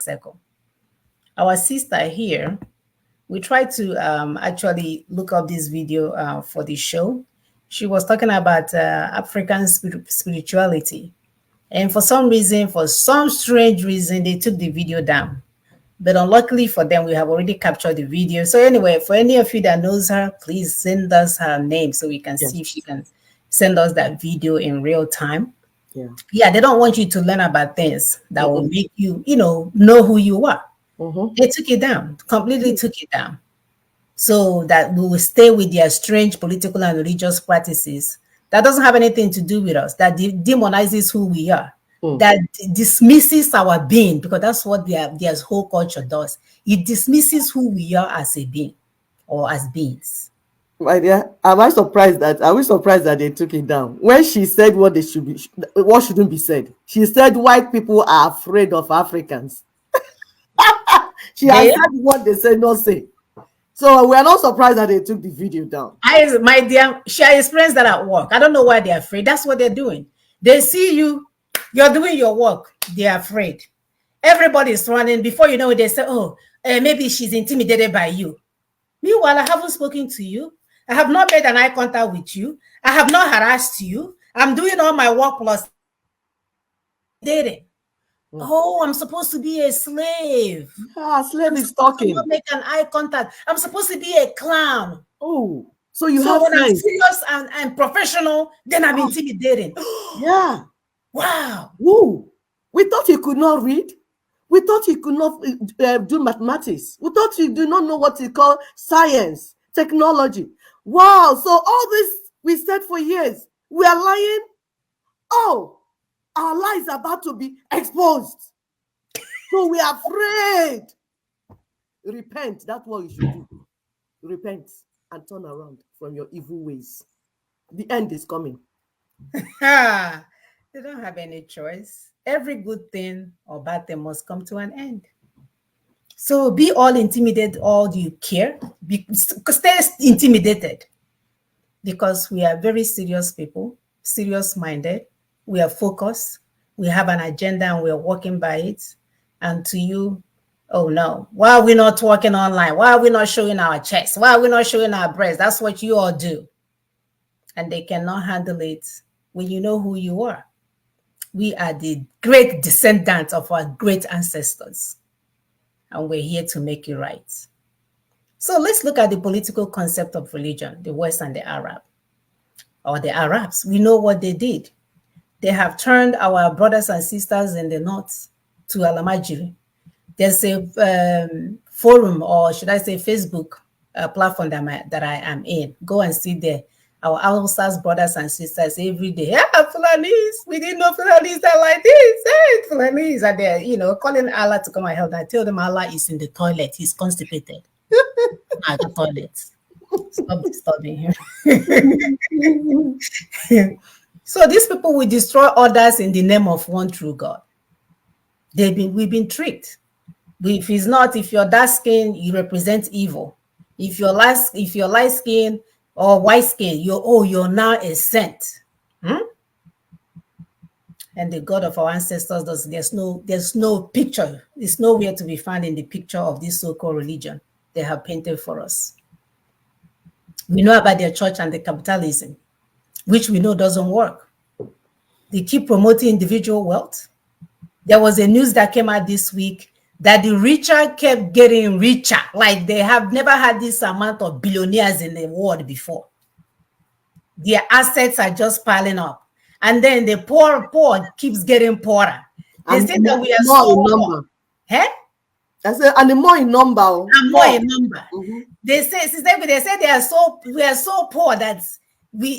circle. Our sister here, we tried to actually look up this video for the show. She was talking about African spirituality. And for some reason, for some strange reason, they took the video down. But unluckily for them, we have already captured the video. So anyway, for any of you that knows her, please send us her name so we can see if she can send us that video in real time. Yeah, they don't want you to learn about things that will make you, know who you are. They took it down, completely took it down. So that we will stay with their strange political and religious practices that doesn't have anything to do with us, that demonizes who we are, that dismisses our being, because that's what their whole culture does. It dismisses who we are as a being or as beings. My dear, are we surprised that they took it down? When she said what shouldn't be said, she said white people are afraid of Africans. She has said what they said not say. So we are not surprised that they took the video down. My dear, she experienced that at work. I don't know why they're afraid. That's what they're doing. They see you're doing your work. They're afraid. Everybody's running. Before you know it, they say, oh, maybe she's intimidated by you. Meanwhile, I haven't spoken to you. I have not made an eye contact with you. I have not harassed you. I'm doing all my work plus dating. Oh, I'm supposed to be a slave. Slave is talking. Make an eye contact. I'm supposed to be a clown. Oh, so have when friends. I'm serious and professional, then I'm intimidating. Yeah. Wow. Woo. We thought he could not read. We thought he could not do mathematics. We thought he did not know what he called science, technology. Wow. So all this we said for years, we are lying. Oh. Our lies are about to be exposed. So we are afraid. Repent. That's what you should do. Repent and turn around from your evil ways. The end is coming. They don't have any choice. Every good thing or bad thing must come to an end. So be all intimidated all you care. Stay intimidated. Because we are very serious people, serious-minded. We are focused. We have an agenda and we're working by it. And to you, oh no, why are we not working online? Why are we not showing our chest? Why are we not showing our breasts? That's what you all do. And they cannot handle it when you know who you are. We are the great descendants of our great ancestors. And we're here to make it right. So let's look at the political concept of religion, the West and the Arab, or the Arabs. We know what they did. They have turned our brothers and sisters in the north to Alamajiri. There's a forum, or should I say Facebook platform that I am in. Go and see there. Our Hausas brothers and sisters every day. Yeah, Fulanis. We didn't know Fulanis are like this. Hey, Fulanis are there, calling Allah to come and help. I tell them Allah is in the toilet. He's constipated. At the toilet. Stop disturbing him. So these people will destroy others in the name of one true God. We've been tricked. If you're dark skin, you represent evil. If you're light skin or white skin, you're now a saint. And the God of our ancestors there's no picture. It's nowhere to be found in the picture of this so-called religion they have painted for us. We know about their church and the capitalism, which we know doesn't work. They keep promoting individual wealth. There was a news that came out this week that the richer kept getting richer. Like they have never had this amount of billionaires in the world before. Their assets are just piling up. And then the poor keeps getting poorer. They say that we are so poor. I said, and more in number. And more in number. Mm-hmm. They say we are so poor that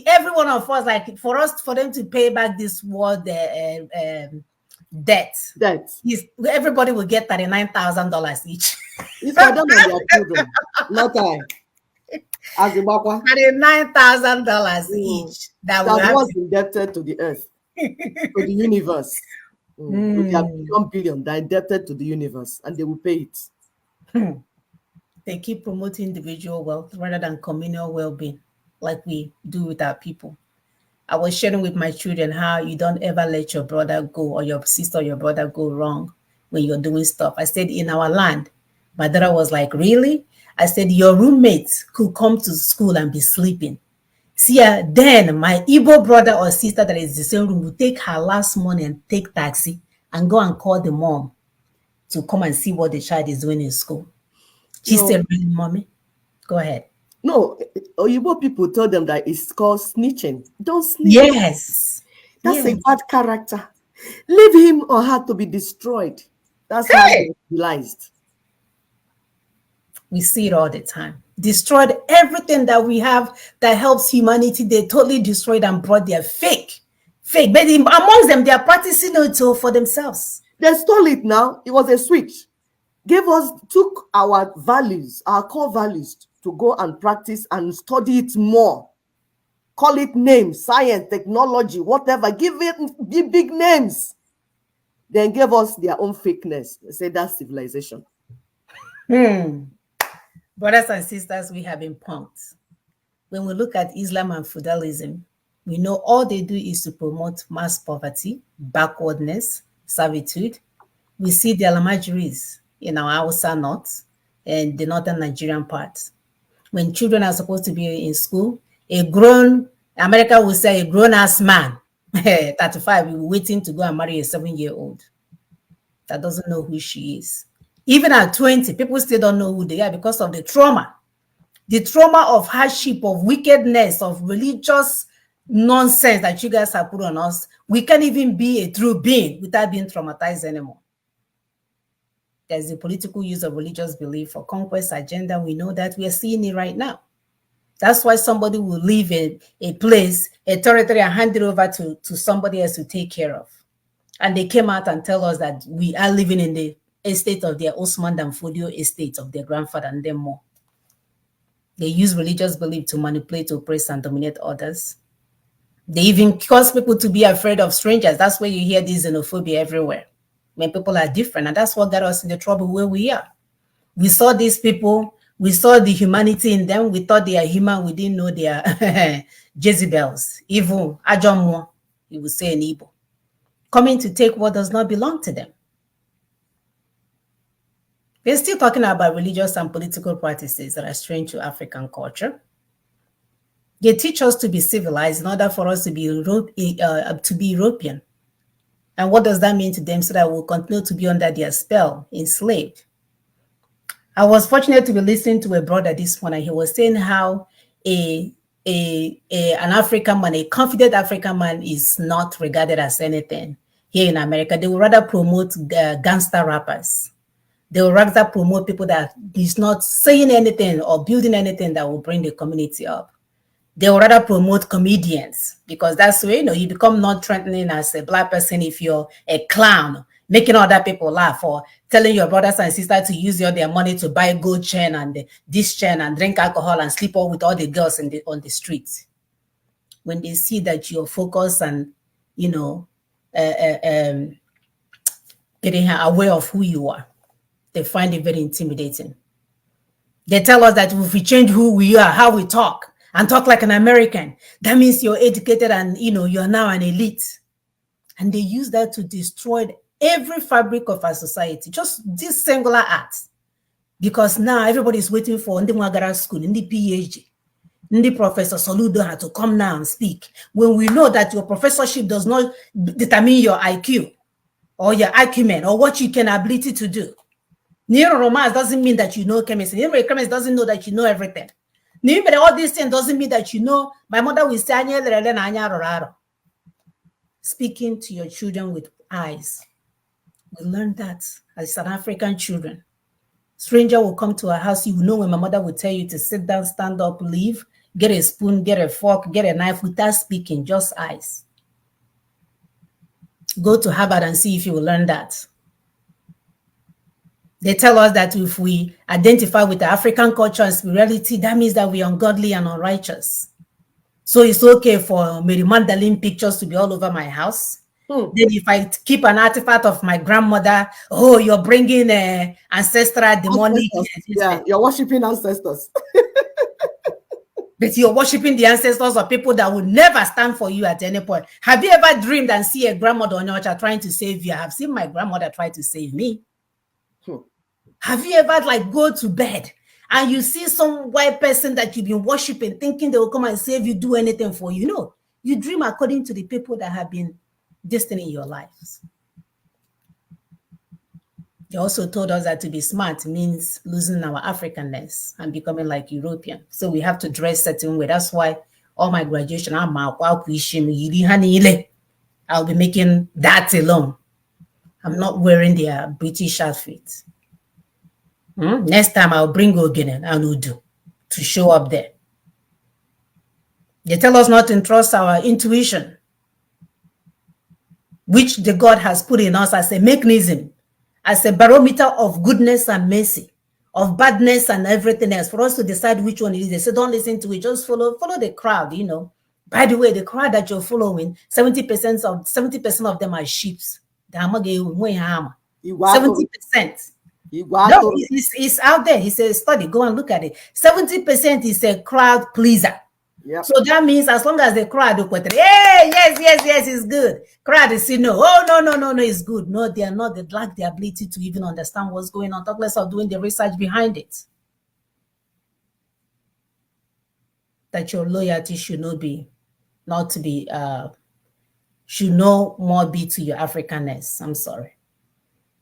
every one of us, like for them to pay back this world debt. Everybody will get $39,000 each. It's for them and their children, not I. As a baba, $39,000 each. That was indebted to the earth, to the universe. They have become billion. They're indebted to the universe, and they will pay it. They keep promoting individual wealth rather than communal well-being, like we do with our people. I was sharing with my children how you don't ever let your brother go or your sister or your brother go wrong. when you're doing stuff. I said, in our land. My daughter was like, really? I said, your roommates could come to school and be sleeping. See, then my Igbo brother or sister that is the same room will take her last money and take taxi and go and call the mom to come and see what the child is doing in school. She said, really, mommy? Go ahead. No, Oyibo people told them that it's called snitching. Don't snitch. Yes. That's a bad character. Leave him or her to be destroyed. That's how they realized. We see it all the time. Destroyed everything that we have that helps humanity. They totally destroyed and brought their fake. But amongst them, they are practicing it for themselves. They stole it now. It was a switch. Took our values, our core values, to go and practice and study it more. Call it names, science, technology, whatever. Give big names. Then gave us their own fakeness. They say that's civilization. Brothers and sisters, we have been punked. When we look at Islam and feudalism, we know all they do is to promote mass poverty, backwardness, servitude. We see the Alamajiris in our Hausa north and the northern Nigerian part. When children are supposed to be in school, America will say a grown-ass man, 35, will be waiting to go and marry a 7-year-old that doesn't know who she is. Even at 20, people still don't know who they are because of the trauma. The trauma of hardship, of wickedness, of religious nonsense that you guys have put on us. We can't even be a true being without being traumatized anymore. There's the political use of religious belief for conquest agenda. We know that we are seeing it right now. That's why somebody will leave a place, a territory, and hand it over to somebody else to take care of. And they came out and tell us that we are living in the estate of their Osman Dan Fodio estate of their grandfather and them more. They use religious belief to manipulate, oppress, and dominate others. They even cause people to be afraid of strangers. That's where you hear this xenophobia everywhere, when people are different. And that's what got us in the trouble where we are. We saw these people, we saw the humanity in them. We thought they are human. We didn't know they are Jezebels, evil, Ajomo, you would say in Igbo, coming to take what does not belong to them. We're still talking about religious and political practices that are strange to African culture. They teach us to be civilized in order for us to be European. And what does that mean to them? So that we'll continue to be under their spell, enslaved. I was fortunate to be listening to a brother this morning. He was saying how an African man, a confident African man, is not regarded as anything here in America. They would rather promote gangster rappers. They would rather promote people that is not saying anything or building anything that will bring the community up. They would rather promote comedians because that's where, you become not threatening as a Black person if you're a clown, making other people laugh, or telling your brothers and sisters to use their money to buy gold chain and this chain and drink alcohol and sleep all with all the girls on the streets. When they see that you're focused and, getting aware of who you are, they find it very intimidating. They tell us that if we change who we are, how we talk, and talk like an American, that means you're educated and, you're now an elite. And they use that to destroy every fabric of our society, just this singular act. Because now everybody is waiting for Ndi Mwagara school, Ndi PhD, Ndi Professor Soludo had to come now and speak. When we know that your professorship does not determine your IQ or your acumen or what you can ability to do. Neuroromance doesn't mean that you know chemistry. Chemistry doesn't know that you know everything. All these things doesn't mean that my mother will say, speaking to your children with eyes. We learned that as South African children. Stranger will come to our house. You will know when my mother will tell you to sit down, stand up, leave, get a spoon, get a fork, get a knife without speaking, just eyes. Go to Harvard and see if you will learn that. They tell us that if we identify with the African culture and spirituality, that means that we are ungodly and unrighteous. So it's okay for Mary Magdalene pictures to be all over my house. Then if I keep an artifact of my grandmother, you're bringing ancestral demonic. Yeah, you're worshiping ancestors. But you're worshiping the ancestors of people that would never stand for you at any point. Have you ever dreamed and see a grandmother on your altar trying to save you? I've seen my grandmother try to save me. Have you ever like go to bed and you see some white person that you've been worshiping, thinking they will come and save you, do anything for you? No, you dream according to the people that have been destined in your lives. They also told us that to be smart means losing our Africanness and becoming like European. So we have to dress certain way. That's why all my graduation, I'll be making that alone. I'm not wearing their British outfit. Next time I'll bring Ogene and Udu to show up there. They tell us not to trust our intuition, which the God has put in us as a mechanism, as a barometer of goodness and mercy, of badness and everything else, for us to decide which one it is. They say, don't listen to it, just follow the crowd, you know. By the way, the crowd that you're following, 70% of them are sheep. 70%. No, it's out there. He says, study, go and look at it. 70% is a crowd pleaser. Yep. So that means as long as the crowd, hey, yes, it's good. Crowd is saying, no, it's good. No, they are not. They lack the ability to even understand what's going on, talk less of doing the research behind it. That your loyalty should no more be to your Africanness. I'm sorry.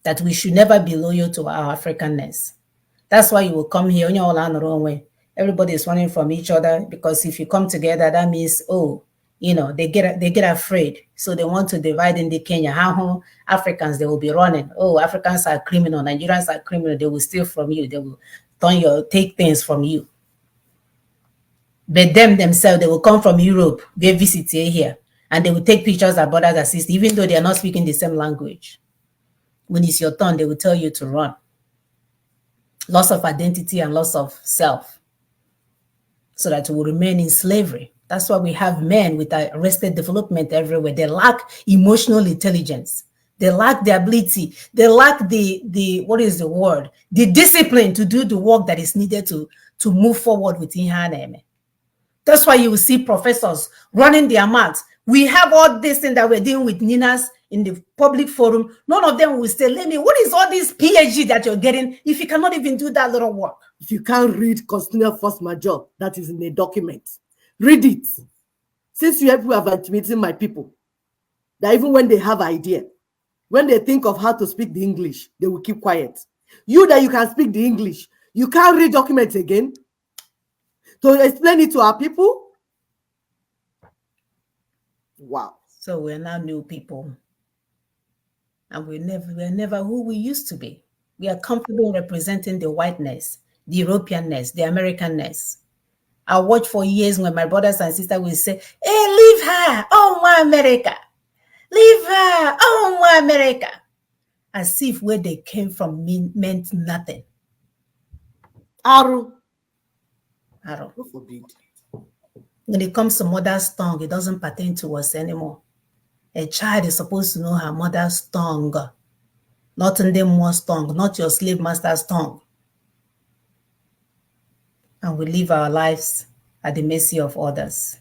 That we should never be loyal to our Africanness. That's why you will come here, you're all on the wrong way. Everybody is running from each other, because if you come together, that means, they get afraid. So they want to divide in the Kenya. How Africans, they will be running. Oh, Africans are criminal. Nigerians are criminal. They will steal from you. They will take things from you. But them themselves, they will come from Europe. They visit here. And they will take pictures of brothers and sisters, even though they are not speaking the same language. When it's your turn, they will tell you to run. Loss of identity and loss of self, so that we will remain in slavery. That's why we have men with arrested development everywhere. They lack emotional intelligence. They lack the ability. They lack the what is the word? The discipline to do the work that is needed to move forward with Inhaneme. That's why you will see professors running their mouths. We have all this thing that we're dealing with Ninas in the public forum. None of them will say, Lenny, what is all this PhD that you're getting if you cannot even do that little work? If you can't read continual force majeure, that is in a document, read it. Since you have intimidating my people, that even when they have idea, when they think of how to speak the English, they will keep quiet. You that you can speak the English, you can't read documents again to explain it to our people. Wow. So we're now new people. And we're never who we used to be. We are comfortable representing the whiteness, the Europeanness, the Americanness. I watched for years when my brothers and sisters will say, hey, leave her, oh, my America. Leave her, oh, my America. As if where they came from meant nothing. Arrow. When it comes to mother's tongue, it doesn't pertain to us anymore. A child is supposed to know her mother's tongue, not in Ndemo's tongue, not your slave master's tongue. And we live our lives at the mercy of others.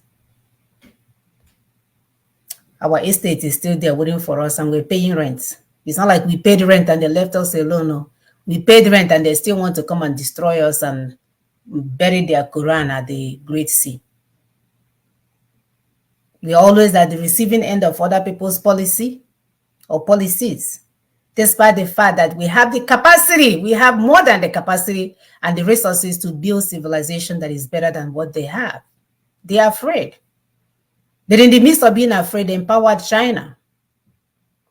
Our estate is still there waiting for us, and we're paying rent. It's not like we paid rent and they left us alone. No. We paid rent and they still want to come and destroy us and bury their Quran at the Great Sea. We're always at the receiving end of other people's policy or policies, despite the fact that we have the capacity, we have more than the capacity and the resources to build civilization that is better than what they have. They are afraid. But in the midst of being afraid, they empowered China.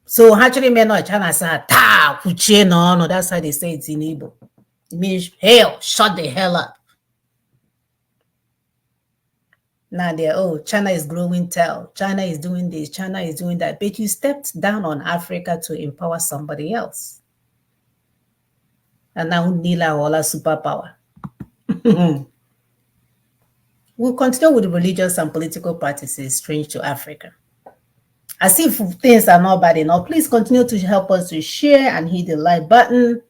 So actually, China said, no, that's how they say it in Igbo. It means, hell, shut the hell up. Now they're, China is growing tail. China is doing this. China is doing that. But you stepped down on Africa to empower somebody else. And now Nila Ola superpower. We'll continue with the religious and political practices strange to Africa. As if things are not bad enough, please continue to help us to share and hit the like button.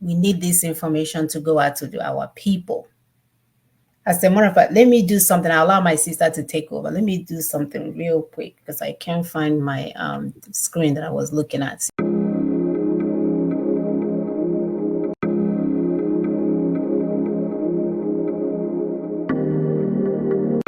We need this information to go out to our people. As a matter of fact, let me do something. I'll allow my sister to take over. Let me do something real quick because I can't find my screen that I was looking at.